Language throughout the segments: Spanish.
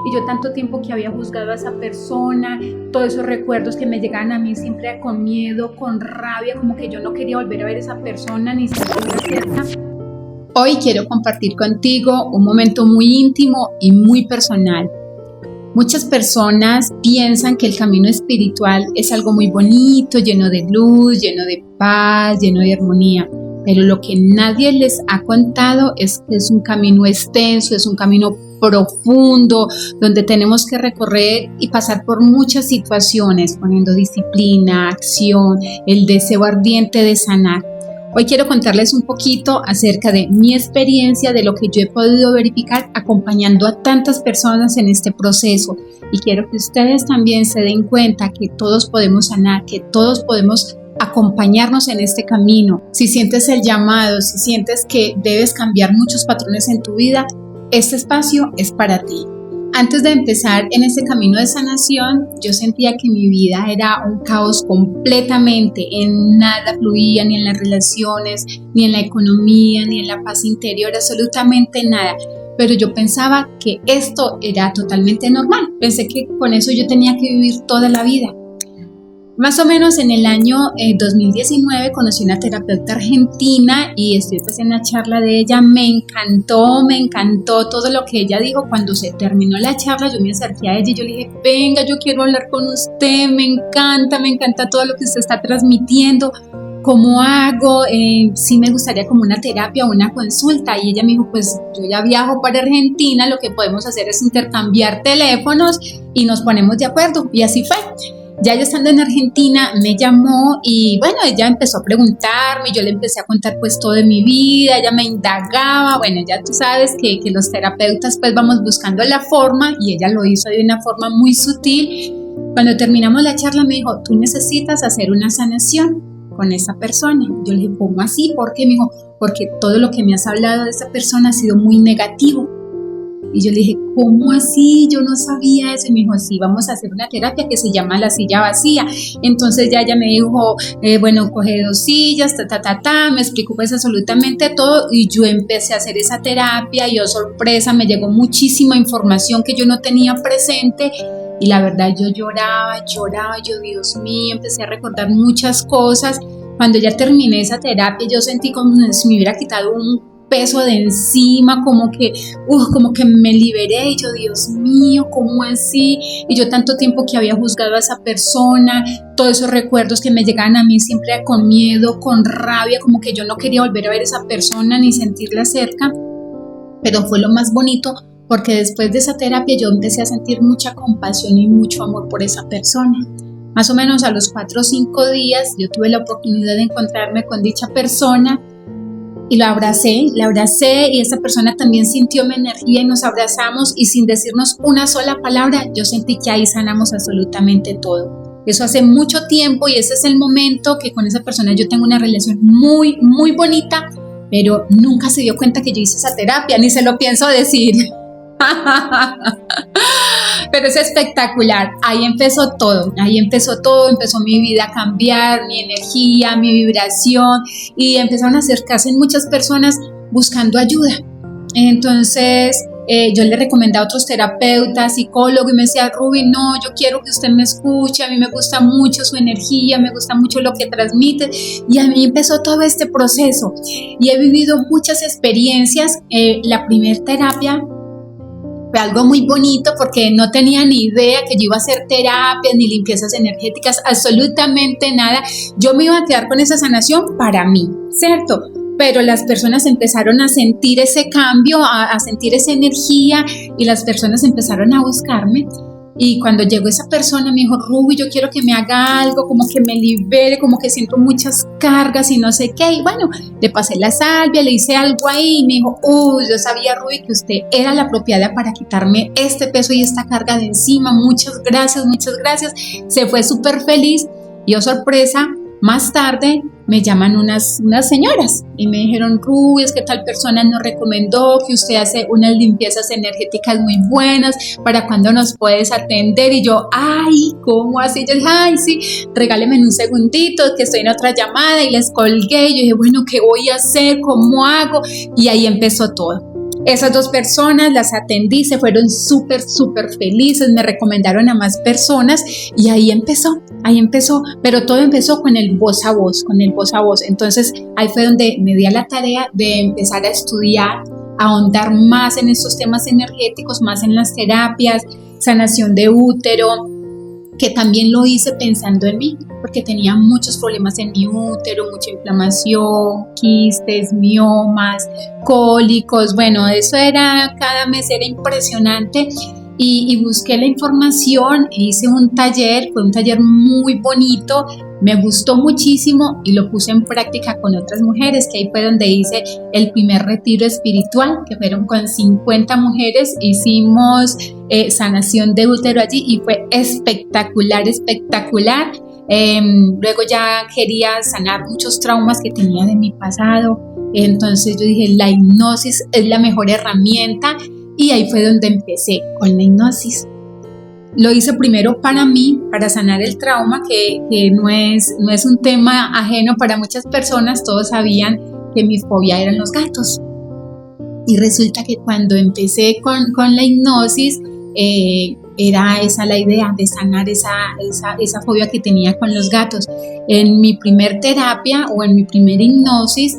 y yo tanto tiempo que había juzgado a esa persona, todos esos recuerdos que me llegaban a mí siempre con miedo, con rabia, como que yo no quería volver a ver a esa persona ni sentirla cerca. Hoy quiero compartir contigo un momento muy íntimo y muy personal. Muchas personas piensan que el camino espiritual es algo muy bonito, lleno de luz, lleno de paz, lleno de armonía. Pero lo que nadie les ha contado es que es un camino extenso, es un camino profundo, donde tenemos que recorrer y pasar por muchas situaciones, poniendo disciplina, acción, el deseo ardiente de sanar. Hoy quiero contarles un poquito acerca de mi experiencia, de lo que yo he podido verificar acompañando a tantas personas en este proceso. Y quiero que ustedes también se den cuenta que todos podemos sanar, que todos podemos acompañarnos en este camino. Si sientes el llamado, si sientes que debes cambiar muchos patrones en tu vida, este espacio es para ti. Antes de empezar en este camino de sanación, yo sentía que mi vida era un caos completamente. En nada fluía, ni en las relaciones, ni en la economía, ni en la paz interior, absolutamente nada. Pero yo pensaba que esto era totalmente normal. Pensé que con eso yo tenía que vivir toda la vida. Más o menos en el año 2019 conocí una terapeuta argentina y estoy pues en la charla de ella. Me encantó todo lo que ella dijo. Cuando se terminó la charla yo me acerqué a ella y yo le dije, venga, yo quiero hablar con usted, me encanta todo lo que usted está transmitiendo. ¿Cómo hago? Sí me gustaría como una terapia o una consulta. Y ella me dijo, pues yo ya viajo para Argentina, lo que podemos hacer es intercambiar teléfonos y nos ponemos de acuerdo. Y así fue. Ya yo estando en Argentina me llamó y bueno, ella empezó a preguntarme, yo le empecé a contar pues todo de mi vida, ella me indagaba, bueno, ya tú sabes que los terapeutas pues vamos buscando la forma y ella lo hizo de una forma muy sutil. Cuando terminamos la charla me dijo, tú necesitas hacer una sanación con esa persona. Yo le dije, ¿cómo así? ¿Por qué? Me dijo, porque todo lo que me has hablado de esa persona ha sido muy negativo. Y yo le dije, ¿cómo así? Yo no sabía eso. Y me dijo, sí, vamos a hacer una terapia que se llama la silla vacía. Entonces ya ella me dijo, bueno, coge 2 sillas, me explicó pues absolutamente todo. Y yo empecé a hacer esa terapia y oh sorpresa, me llegó muchísima información que yo no tenía presente. Y la verdad yo lloraba, yo Dios mío, empecé a recordar muchas cosas. Cuando ya terminé esa terapia yo sentí como si me hubiera quitado un peso de encima, como que me liberé y yo, Dios mío, ¿cómo así? Y yo tanto tiempo que había juzgado a esa persona, todos esos recuerdos que me llegaban a mí siempre con miedo, con rabia, como que yo no quería volver a ver a esa persona ni sentirla cerca, pero fue lo más bonito porque después de esa terapia yo empecé a sentir mucha compasión y mucho amor por esa persona. Más o menos a los 4 o 5 días yo tuve la oportunidad de encontrarme con dicha persona y la abracé y esa persona también sintió mi energía y nos abrazamos y sin decirnos una sola palabra yo sentí que ahí sanamos absolutamente todo. Eso hace mucho tiempo y ese es el momento que con esa persona yo tengo una relación muy bonita, pero nunca se dio cuenta que yo hice esa terapia, ni se lo pienso decir. Pero es espectacular, ahí empezó todo, empezó mi vida a cambiar, mi energía, mi vibración y empezaron a acercarse muchas personas buscando ayuda. Entonces yo le recomendé a otros terapeutas, psicólogos y me decía, Ruby, no, yo quiero que usted me escuche, a mí me gusta mucho su energía, me gusta mucho lo que transmite y a mí empezó todo este proceso y he vivido muchas experiencias. La primera terapia fue algo muy bonito porque no tenía ni idea que yo iba a hacer terapias ni limpiezas energéticas, absolutamente nada. Yo me iba a quedar con esa sanación para mí, ¿cierto? Pero las personas empezaron a sentir ese cambio, a sentir esa energía y las personas empezaron a buscarme. Y cuando llegó esa persona me dijo, Ruby, yo quiero que me haga algo, como que me libere, como que siento muchas cargas y no sé qué. Y bueno, le pasé la salvia, le hice algo ahí y me dijo, yo sabía, Ruby, que usted era la apropiada para quitarme este peso y esta carga de encima. Muchas gracias. Se fue súper feliz y oh sorpresa, más tarde me llaman unas señoras y me dijeron, Ruby, es que tal persona nos recomendó que usted hace unas limpiezas energéticas muy buenas, ¿para cuándo nos puedes atender? Y yo, ay, ¿cómo así? Yo dije, ay, sí, regáleme un segundito, que estoy en otra llamada y les colgué. Y yo dije, bueno, ¿qué voy a hacer? ¿Cómo hago? Y ahí empezó todo. Esas 2 personas las atendí, se fueron súper, súper felices, me recomendaron a más personas y ahí empezó, pero todo empezó con el voz a voz, Entonces ahí fue donde me di a la tarea de empezar a estudiar, a ahondar más en estos temas energéticos, más en las terapias, sanación de útero, que también lo hice pensando en mí, porque tenía muchos problemas en mi útero, mucha inflamación, quistes, miomas, cólicos, bueno, eso era, cada mes era impresionante. Y busqué la información, hice un taller, fue un taller muy bonito, me gustó muchísimo y lo puse en práctica con otras mujeres, que ahí fue donde hice el primer retiro espiritual, que fueron con 50 mujeres, hicimos sanación de útero allí y fue espectacular. Luego ya quería sanar muchos traumas que tenía de mi pasado, entonces yo dije, la hipnosis es la mejor herramienta. Y ahí fue donde empecé con la hipnosis. Lo hice primero para mí, para sanar el trauma, que no es un tema ajeno para muchas personas. Todos sabían que mi fobia eran los gatos. Y resulta que cuando empecé con la hipnosis, era esa la idea de sanar esa fobia que tenía con los gatos. En mi primer terapia o en mi primer hipnosis,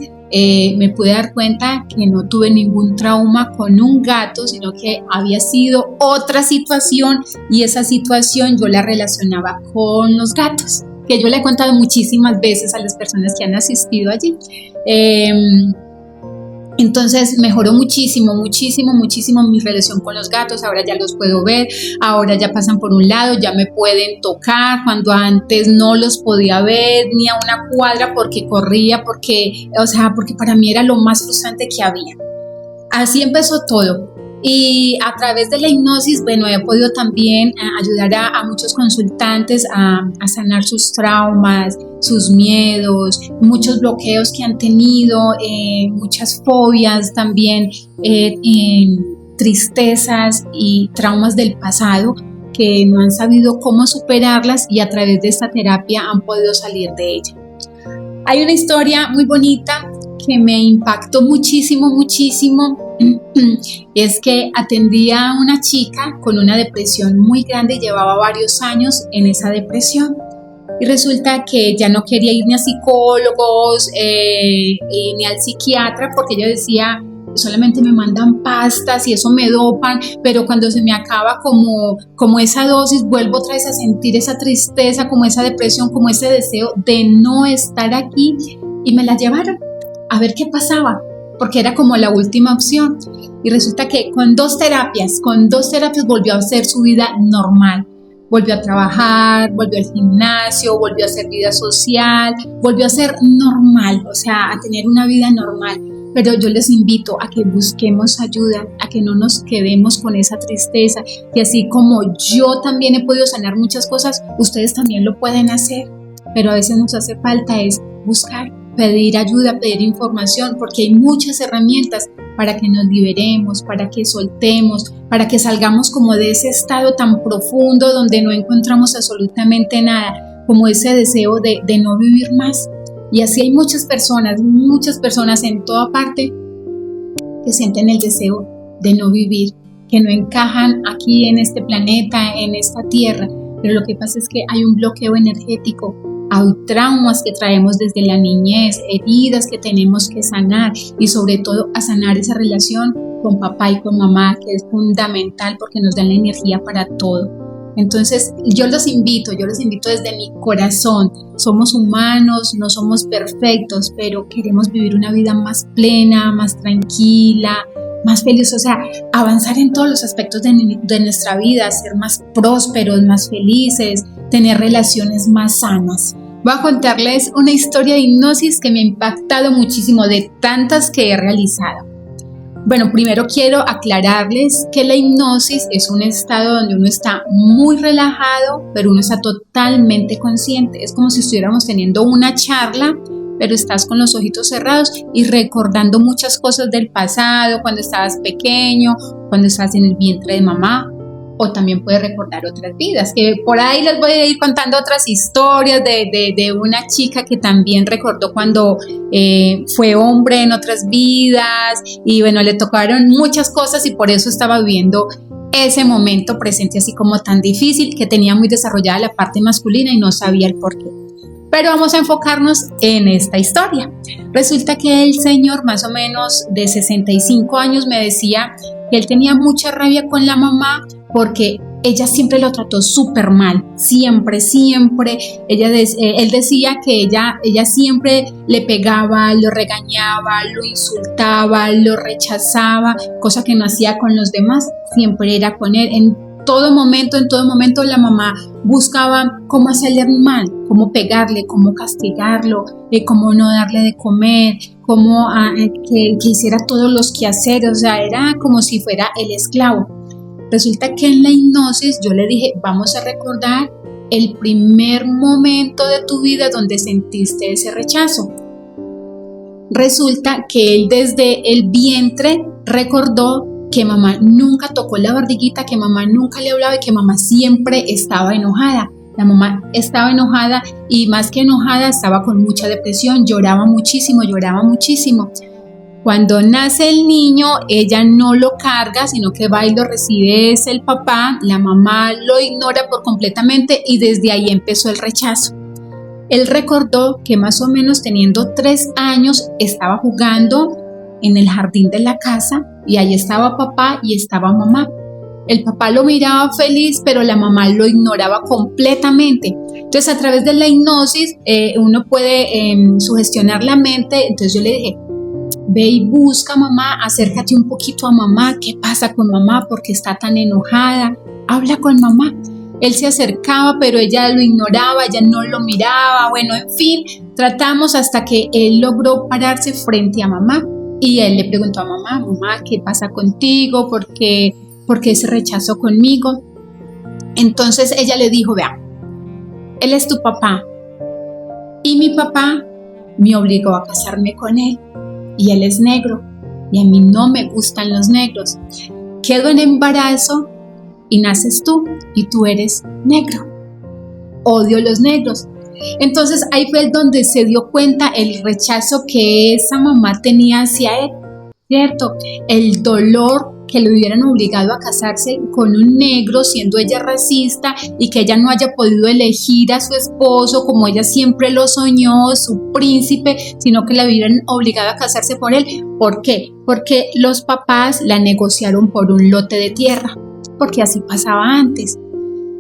me pude dar cuenta que no tuve ningún trauma con un gato, sino que había sido otra situación y esa situación yo la relacionaba con los gatos, que yo le he contado muchísimas veces a las personas que han asistido allí. Entonces mejoró muchísimo mi relación con los gatos. Ahora ya los puedo ver, ahora ya pasan por un lado, ya me pueden tocar, cuando antes no los podía ver ni a una cuadra porque corría, porque para mí era lo más frustrante que había. Así empezó todo. Y a través de la hipnosis, bueno, he podido también ayudar a muchos consultantes a sanar sus traumas, sus miedos, muchos bloqueos que han tenido, muchas fobias también, tristezas y traumas del pasado que no han sabido cómo superarlas y a través de esta terapia han podido salir de ella. Hay una historia muy bonita que me impactó muchísimo. Es que atendía a una chica con una depresión muy grande y llevaba varios años en esa depresión. Y resulta que ya no quería ir ni a psicólogos ni al psiquiatra, porque ella decía, solamente me mandan pastas y eso me dopan, pero cuando se me acaba como esa dosis, vuelvo otra vez a sentir esa tristeza, como esa depresión, como ese deseo de no estar aquí. Y me la llevaron a ver qué pasaba, porque era como la última opción. Y resulta que con dos terapias volvió a hacer su vida normal. Volvió a trabajar, volvió al gimnasio, volvió a hacer vida social, volvió a ser normal, o sea, a tener una vida normal. Pero yo les invito a que busquemos ayuda, a que no nos quedemos con esa tristeza. Y así como yo también he podido sanar muchas cosas, ustedes también lo pueden hacer. Pero a veces nos hace falta es buscar, pedir ayuda, pedir información, porque hay muchas herramientas para que nos liberemos, para que soltemos, para que salgamos como de ese estado tan profundo donde no encontramos absolutamente nada, como ese deseo de no vivir más. Y así hay muchas personas en toda parte que sienten el deseo de no vivir, que no encajan aquí en este planeta, en esta tierra, pero lo que pasa es que hay un bloqueo energético. Hay traumas que traemos desde la niñez, heridas que tenemos que sanar y sobre todo a sanar esa relación con papá y con mamá, que es fundamental porque nos dan la energía para todo. Entonces yo los invito desde mi corazón. Somos humanos, no somos perfectos, pero queremos vivir una vida más plena, más tranquila, más feliz, o sea, avanzar en todos los aspectos de nuestra vida, ser más prósperos, más felices, tener relaciones más sanas. Voy a contarles una historia de hipnosis que me ha impactado muchísimo de tantas que he realizado. Bueno, primero quiero aclararles que la hipnosis es un estado donde uno está muy relajado, pero uno está totalmente consciente. Es como si estuviéramos teniendo una charla, pero estás con los ojitos cerrados y recordando muchas cosas del pasado, cuando estabas pequeño, cuando estabas en el vientre de mamá, o también puede recordar otras vidas. Por ahí les voy a ir contando otras historias de una chica que también recordó cuando fue hombre en otras vidas y bueno, le tocaron muchas cosas y por eso estaba viviendo ese momento presente así como tan difícil, que tenía muy desarrollada la parte masculina y no sabía el por qué. Pero vamos a enfocarnos en esta historia. Resulta que el señor, más o menos de 65 años, me decía que él tenía mucha rabia con la mamá porque ella siempre lo trató súper mal, siempre. Él decía que ella siempre le pegaba, lo regañaba, lo insultaba, lo rechazaba, cosa que no hacía con los demás, siempre era con él. En todo momento la mamá buscaba cómo hacerle mal, cómo pegarle, cómo castigarlo, cómo no darle de comer, cómo que hiciera todos los quehaceres, o sea, era como si fuera el esclavo. Resulta que en la hipnosis yo le dije, vamos a recordar el primer momento de tu vida donde sentiste ese rechazo. Resulta que él desde el vientre recordó que mamá nunca tocó la barriguita, que mamá nunca le hablaba y que mamá siempre estaba enojada. La mamá estaba enojada y más que enojada estaba con mucha depresión, lloraba muchísimo. Cuando nace el niño, ella no lo carga, sino que va y lo recibe es el papá, la mamá lo ignora por completamente y desde ahí empezó el rechazo. Él recordó que más o menos teniendo 3 años estaba jugando en el jardín de la casa y ahí estaba papá y estaba mamá. El papá lo miraba feliz, pero la mamá lo ignoraba completamente. Entonces, a través de la hipnosis, uno puede sugestionar la mente. Entonces yo le dije, ve y busca mamá, acércate un poquito a mamá, ¿qué pasa con mamá? ¿Por qué está tan enojada? Habla con mamá. Él se acercaba, pero ella lo ignoraba, ella no lo miraba, bueno, en fin, tratamos hasta que él logró pararse frente a mamá y él le preguntó a mamá, ¿qué pasa contigo? ¿Por qué se rechazó conmigo? Entonces ella le dijo, vea, él es tu papá y mi papá me obligó a casarme con él. Y él es negro y a mí no me gustan los negros. Quedo en embarazo y naces tú y tú eres negro. Odio los negros. Entonces ahí fue donde se dio cuenta el rechazo que esa mamá tenía hacia él, ¿cierto? El dolor que le hubieran obligado a casarse con un negro siendo ella racista y que ella no haya podido elegir a su esposo como ella siempre lo soñó, su príncipe, sino que la hubieran obligado a casarse por él. ¿Por qué? Porque los papás la negociaron por un lote de tierra, porque así pasaba antes.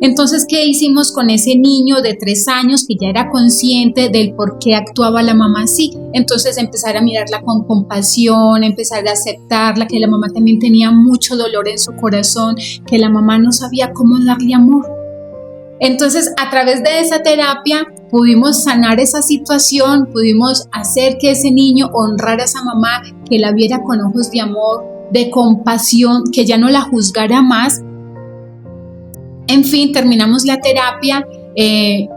Entonces, ¿qué hicimos con ese niño de 3 años que ya era consciente del por qué actuaba la mamá así? Entonces, empezar a mirarla con compasión, empezar a aceptarla, que la mamá también tenía mucho dolor en su corazón, que la mamá no sabía cómo darle amor. Entonces, a través de esa terapia pudimos sanar esa situación, pudimos hacer que ese niño honrara a esa mamá, que la viera con ojos de amor, de compasión, que ya no la juzgara más. En fin, terminamos la terapia,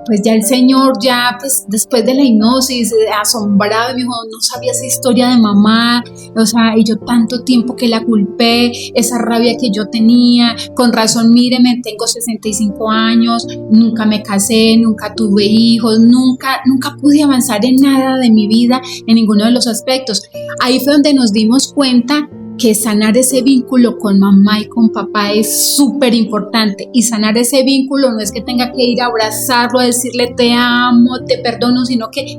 pues ya el señor, pues después de la hipnosis, asombrado, me dijo, no sabía esa historia de mamá, o sea, y yo tanto tiempo que la culpé, esa rabia que yo tenía, con razón, míreme, tengo 65 años, nunca me casé, nunca tuve hijos, nunca pude avanzar en nada de mi vida, en ninguno de los aspectos. Ahí fue donde nos dimos cuenta que sanar ese vínculo con mamá y con papá es súper importante, y sanar ese vínculo no es que tenga que ir a abrazarlo, a decirle te amo, te perdono, sino que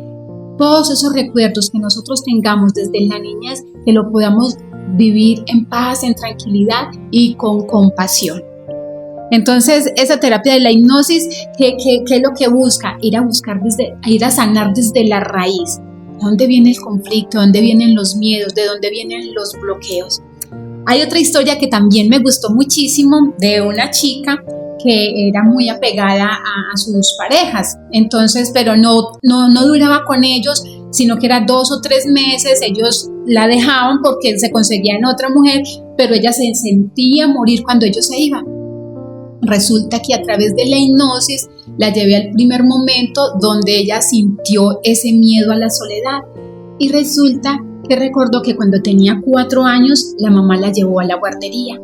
todos esos recuerdos que nosotros tengamos desde la niñez, que lo podamos vivir en paz, en tranquilidad y con compasión. Entonces, esa terapia de la hipnosis, ¿qué es lo que busca? Ir a sanar desde la raíz. ¿De dónde viene el conflicto? ¿De dónde vienen los miedos? ¿De dónde vienen los bloqueos? Hay otra historia que también me gustó muchísimo, de una chica que era muy apegada a sus parejas. Entonces, pero no duraba con ellos, sino que era 2 o 3 meses. Ellos la dejaban porque se conseguían otra mujer, pero ella se sentía morir cuando ellos se iban. Resulta que a través de la hipnosis la llevé al primer momento donde ella sintió ese miedo a la soledad, y resulta que recordó que cuando tenía 4 años la mamá la llevó a la guardería.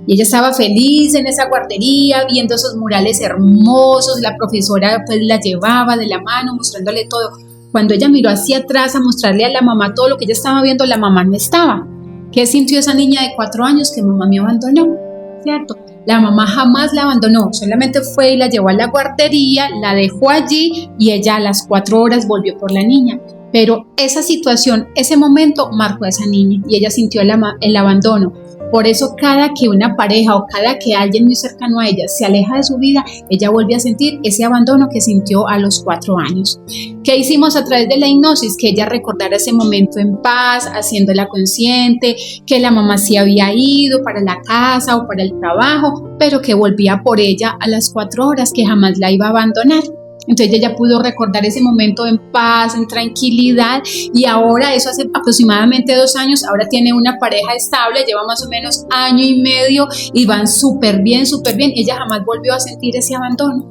Y ella estaba feliz en esa guardería, viendo esos murales hermosos, la profesora pues la llevaba de la mano, mostrándole todo. Cuando ella miró hacia atrás a mostrarle a la mamá todo lo que ella estaba viendo, la mamá no estaba. ¿Qué sintió esa niña de 4 años? Que mamá me abandonó, ¿cierto? La mamá jamás la abandonó, solamente fue y la llevó a la guardería, la dejó allí y ella a las 4 horas volvió por la niña. Pero esa situación, ese momento marcó a esa niña y ella sintió el abandono. Por eso cada que una pareja o cada que alguien muy cercano a ella se aleja de su vida, ella vuelve a sentir ese abandono que sintió a los 4 años. ¿Qué hicimos a través de la hipnosis? Que ella recordara ese momento en paz, haciéndola consciente, que la mamá sí había ido para la casa o para el trabajo, pero que volvía por ella a las 4 horas, que jamás la iba a abandonar. Entonces ella pudo recordar ese momento en paz, en tranquilidad, y ahora, eso hace aproximadamente 2 años, ahora tiene una pareja estable, lleva más o menos 1 año y medio y van súper bien, súper bien. Ella jamás volvió a sentir ese abandono.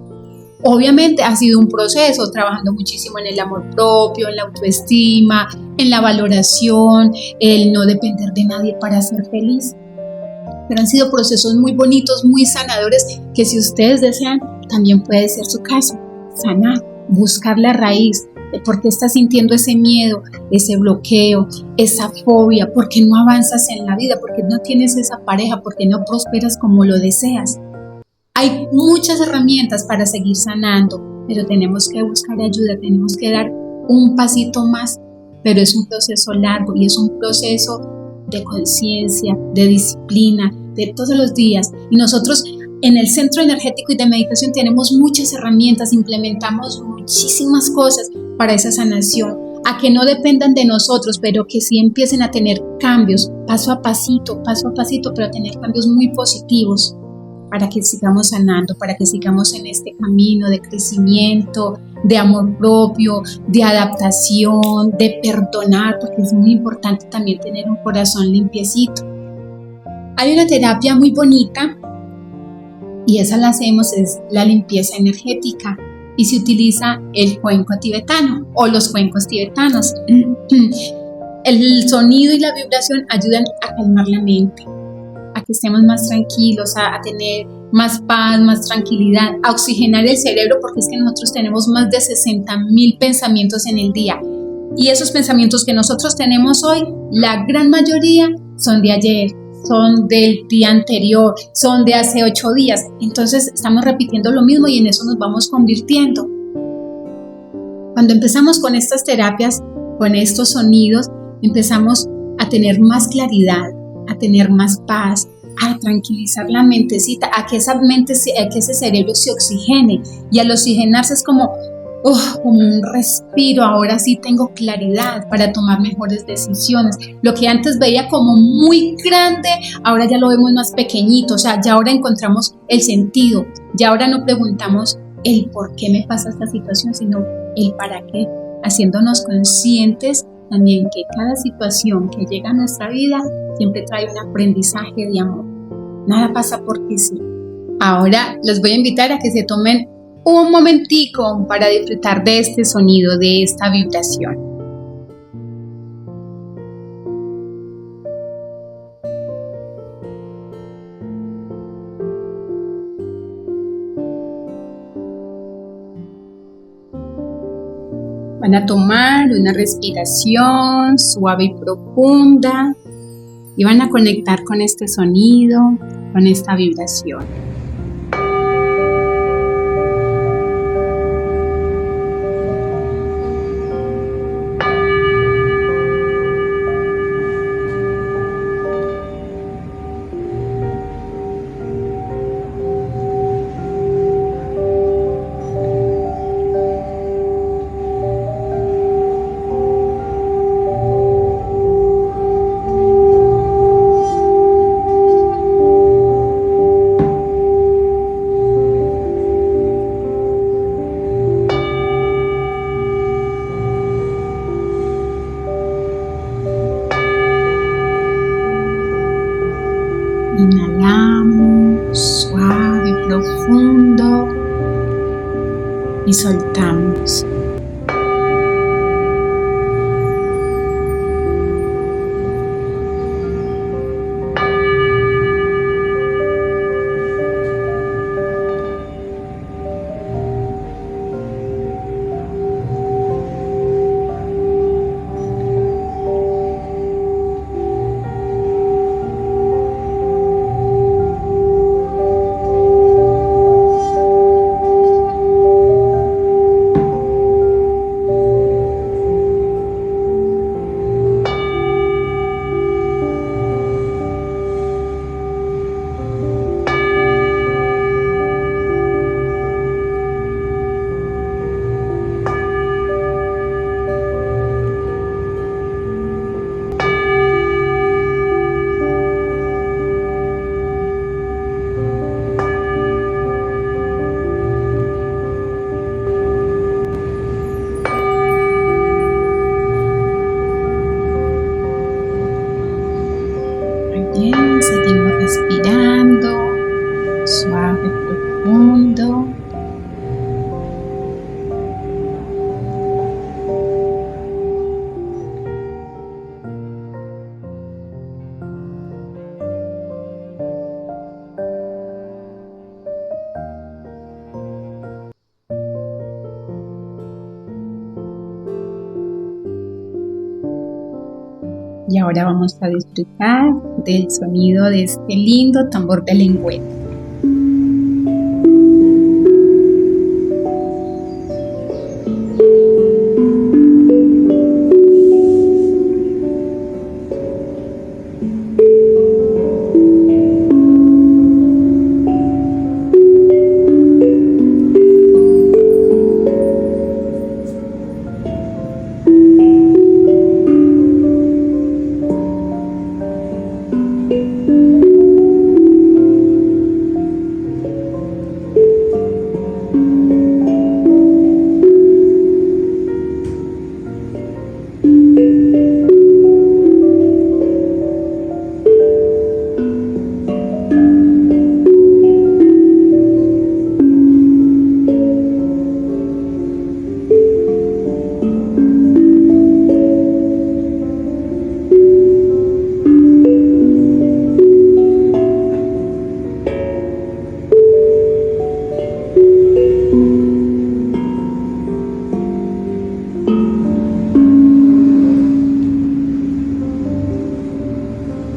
Obviamente ha sido un proceso, trabajando muchísimo en el amor propio, en la autoestima, en la valoración, el no depender de nadie para ser feliz. Pero han sido procesos muy bonitos, muy sanadores, que si ustedes desean, también puede ser su caso. Sanar, buscar la raíz de por qué estás sintiendo ese miedo, ese bloqueo, esa fobia, por qué no avanzas en la vida, por qué no tienes esa pareja, por qué no prosperas como lo deseas. Hay muchas herramientas para seguir sanando, pero tenemos que buscar ayuda, tenemos que dar un pasito más, pero es un proceso largo y es un proceso de conciencia, de disciplina, de todos los días. Y nosotros en el Centro Energético y de Meditación tenemos muchas herramientas, implementamos muchísimas cosas para esa sanación, a que no dependan de nosotros, pero que sí empiecen a tener cambios paso a pasito, pero tener cambios muy positivos para que sigamos sanando, para que sigamos en este camino de crecimiento, de amor propio, de adaptación, de perdonar, porque es muy importante también tener un corazón limpiecito. Hay una terapia muy bonita y esa la hacemos, es la limpieza energética, y se utiliza el cuenco tibetano o los cuencos tibetanos. El sonido y la vibración ayudan a calmar la mente, a que estemos más tranquilos, a tener más paz, más tranquilidad, a oxigenar el cerebro, porque es que nosotros tenemos más de 60,000 pensamientos en el día, y esos pensamientos que nosotros tenemos hoy, la gran mayoría son de ayer, son del día anterior, son de hace 8 días. Entonces estamos repitiendo lo mismo y en eso nos vamos convirtiendo. Cuando empezamos con estas terapias, con estos sonidos, empezamos a tener más claridad, a tener más paz, a tranquilizar la mentecita, a que ese cerebro se oxigene. Y al oxigenarse es como un respiro. Ahora sí tengo claridad para tomar mejores decisiones. Lo que antes veía como muy grande, ahora ya lo vemos más pequeñito. O sea, ya ahora encontramos el sentido. Ya ahora no preguntamos el por qué me pasa esta situación, sino el para qué. Haciéndonos conscientes también que cada situación que llega a nuestra vida siempre trae un aprendizaje de amor. Nada pasa porque sí. Ahora los voy a invitar a que se tomen un momentico para disfrutar de este sonido, de esta vibración. Van a tomar una respiración suave y profunda y van a conectar con este sonido, con esta vibración. Inhalamos suave y profundo y soltamos. Y ahora vamos a disfrutar del sonido de este lindo tambor de lengüeta.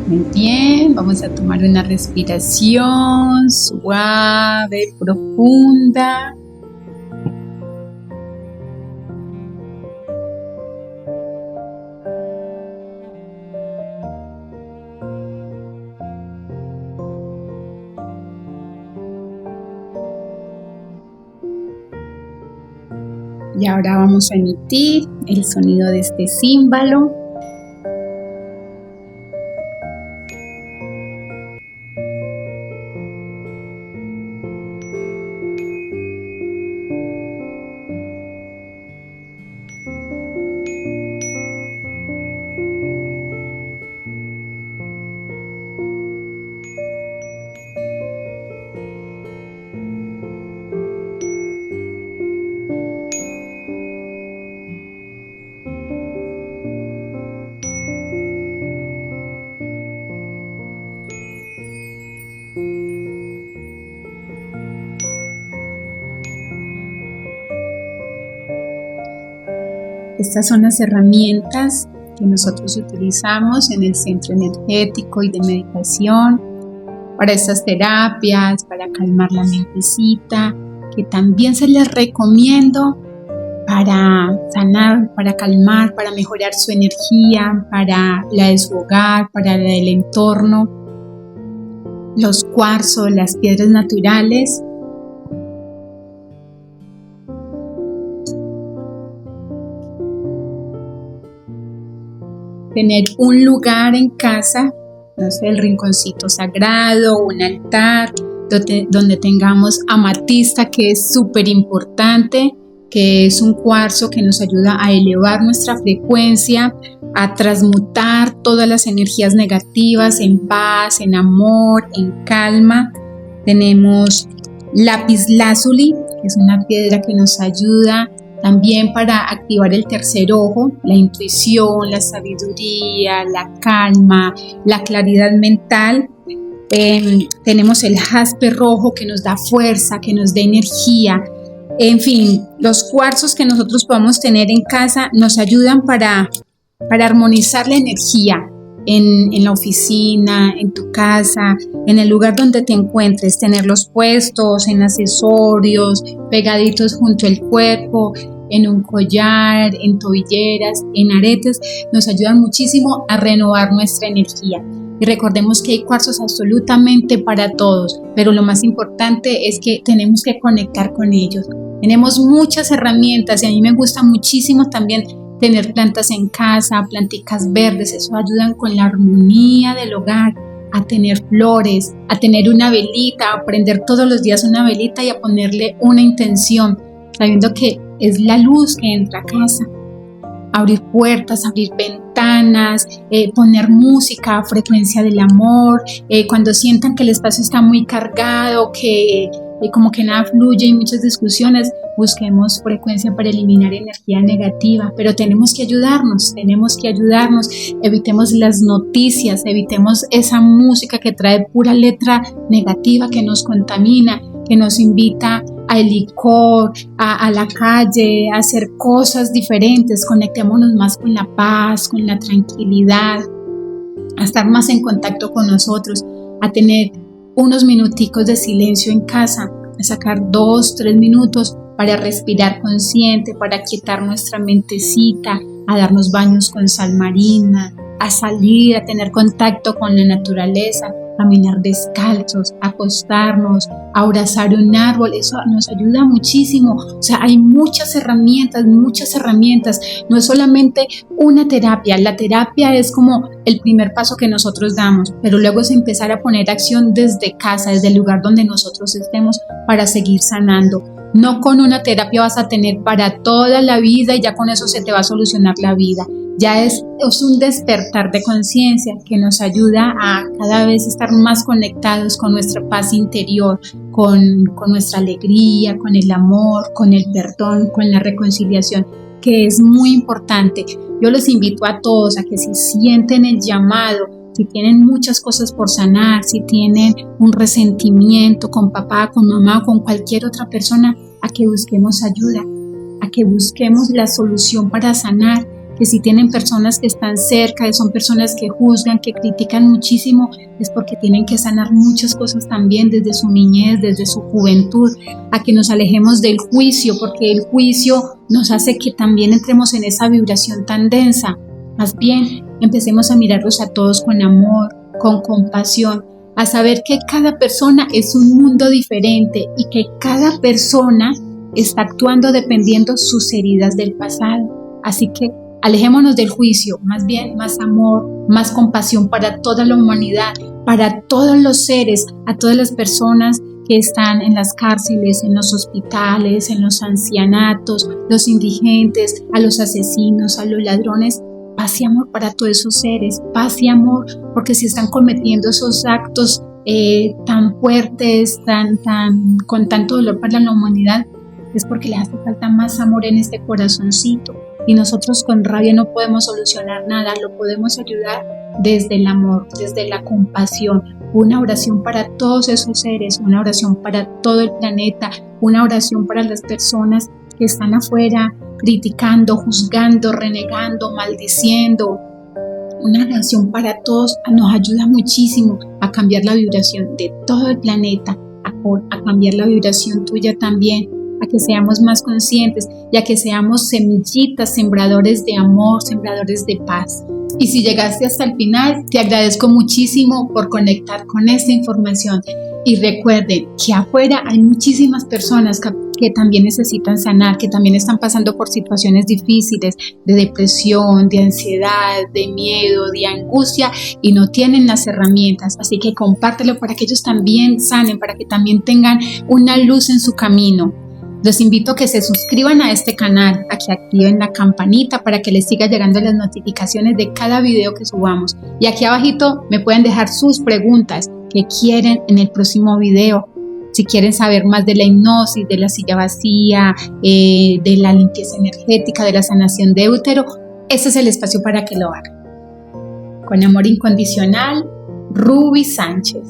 Muy bien, vamos a tomar una respiración suave, profunda. Y ahora vamos a emitir el sonido de este címbalo. Estas son las herramientas que nosotros utilizamos en el centro energético y de meditación para estas terapias, para calmar la mentecita, que también se les recomiendo para sanar, para calmar, para mejorar su energía, para la de su hogar, para la del entorno. Los cuarzos, las piedras naturales. Tener un lugar en casa, no sé, el rinconcito sagrado, un altar, donde tengamos amatista, que es súper importante, que es un cuarzo que nos ayuda a elevar nuestra frecuencia, a transmutar todas las energías negativas en paz, en amor, en calma. Tenemos lapislázuli, que es una piedra que nos ayuda también para activar el tercer ojo, la intuición, la sabiduría, la calma, la claridad mental. Tenemos el jaspe rojo, que nos da fuerza, que nos da energía. En fin, los cuarzos que nosotros podamos tener en casa nos ayudan para armonizar la energía en la oficina, en tu casa, en el lugar donde te encuentres, tenerlos puestos en accesorios, pegaditos junto al cuerpo, en un collar, en tobilleras, en aretes, nos ayudan muchísimo a renovar nuestra energía. Y recordemos que hay cuarzos absolutamente para todos, pero lo más importante es que tenemos que conectar con ellos. Tenemos muchas herramientas y a mí me gusta muchísimo también tener plantas en casa, planticas verdes, eso ayudan con la armonía del hogar, a tener flores, a tener una velita, a prender todos los días una velita y a ponerle una intención, sabiendo que es la luz que entra a casa. Abrir puertas, abrir ventanas, poner música, frecuencia del amor, cuando sientan que el espacio está muy cargado, que como que nada fluye y muchas discusiones, busquemos frecuencia para eliminar energía negativa, pero tenemos que ayudarnos, evitemos las noticias, evitemos esa música que trae pura letra negativa, que nos contamina, que nos invita al licor, a la calle, a hacer cosas diferentes. Conectémonos más con la paz, con la tranquilidad. a estar más en contacto con nosotros, a tener unos minuticos de silencio en casa, a sacar 2, 3 minutos para respirar consciente, para quietar nuestra mentecita, a darnos baños con sal marina, a salir, a tener contacto con la naturaleza, caminar descalzos, acostarnos, abrazar un árbol. Eso nos ayuda muchísimo. O sea, hay muchas herramientas. No es solamente una terapia. La terapia es como el primer paso que nosotros damos, pero luego es empezar a poner acción desde casa, desde el lugar donde nosotros estemos, para seguir sanando. No con una terapia vas a tener para toda la vida y ya con eso se te va a solucionar la vida. Ya es un despertar de conciencia que nos ayuda a cada vez estar más conectados con nuestra paz interior, con nuestra alegría, con el amor, con el perdón, con la reconciliación, que es muy importante. Yo los invito a todos a que si sienten el llamado, si tienen muchas cosas por sanar, si tienen un resentimiento con papá, con mamá o con cualquier otra persona, a que busquemos ayuda, a que busquemos la solución para sanar. Que si tienen personas que están cerca, son personas que juzgan, que critican muchísimo, es porque tienen que sanar muchas cosas también desde su niñez, desde su juventud, a que nos alejemos del juicio, porque el juicio nos hace que también entremos en esa vibración tan densa. Más bien, empecemos a mirarlos a todos con amor, con compasión, a saber que cada persona es un mundo diferente y que cada persona está actuando dependiendo sus heridas del pasado. Así que alejémonos del juicio, más bien más amor, más compasión para toda la humanidad, para todos los seres, a todas las personas que están en las cárceles, en los hospitales, en los ancianatos, los indigentes, a los asesinos, a los ladrones. Paz y amor para todos esos seres, paz y amor, porque si están cometiendo esos actos tan fuertes, con tanto dolor para la humanidad, es porque les hace falta más amor en este corazoncito. Y nosotros con rabia no podemos solucionar nada, lo podemos ayudar desde el amor, desde la compasión. Una oración para todos esos seres, una oración para todo el planeta, una oración para las personas que están afuera criticando, juzgando, renegando, maldiciendo. Una oración para todos nos ayuda muchísimo a cambiar la vibración de todo el planeta, a cambiar la vibración tuya también, a que seamos más conscientes y a que seamos semillitas, sembradores de amor, sembradores de paz. Y si llegaste hasta el final, te agradezco muchísimo por conectar con esta información. Y recuerden que afuera hay muchísimas personas que también necesitan sanar, que también están pasando por situaciones difíciles, de depresión, de ansiedad, de miedo, de angustia, y no tienen las herramientas. Así que compártelo para que ellos también sanen, para que también tengan una luz en su camino. Los invito a que se suscriban a este canal, a que activen la campanita para que les siga llegando las notificaciones de cada video que subamos. Y aquí abajito me pueden dejar sus preguntas que quieren en el próximo video. Si quieren saber más de la hipnosis, de la silla vacía, de la limpieza energética, de la sanación de útero, ese es el espacio para que lo hagan. Con amor incondicional, Ruby Sánchez.